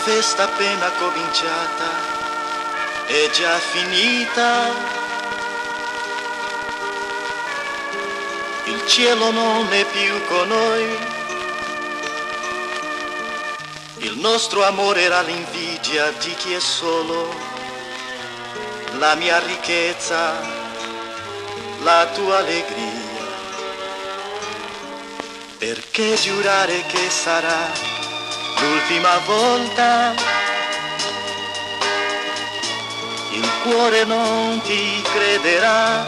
festa appena cominciata è già finita. Il cielo non è più con noi. Il nostro amore era l'invidia di chi è solo. La mia ricchezza, la tua allegria. Perché giurare che sarà l'ultima volta? Il cuore non ti crederà.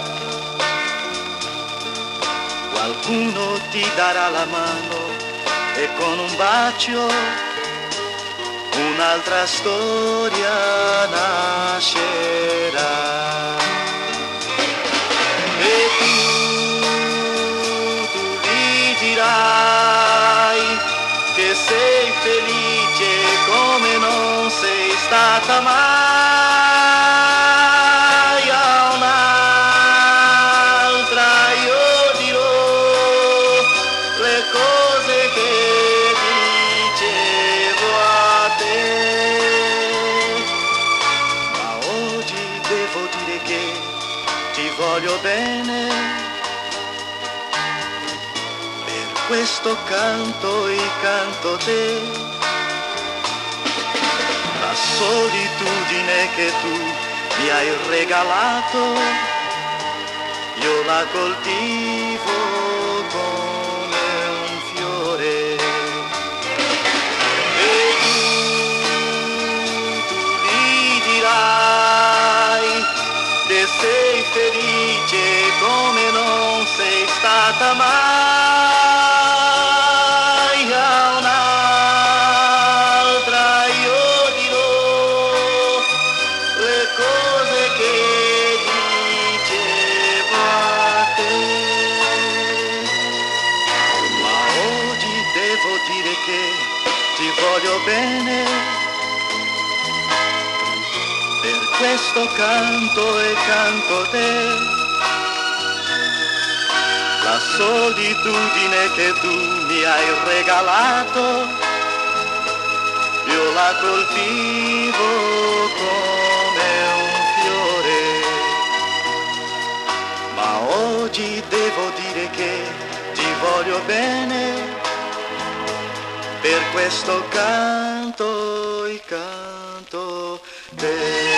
Qualcuno ti darà la mano e con un bacio un'altra storia nascerà. E tu gli dirai che sei felice come non sei stata mai. A un'altra io dirò le cose che dicevo a te. Ma oggi devo dire che ti voglio bene. Questo canto e canto te, la solitudine che tu mi hai regalato, io la coltivo come un fiore. E tu gli dirai che sei felice come non sei stata mai. Ti voglio bene, per questo canto e canto te. La solitudine che tu mi hai regalato, io la coltivo come un fiore. Ma oggi devo dire che ti voglio bene. Per questo canto e canto te.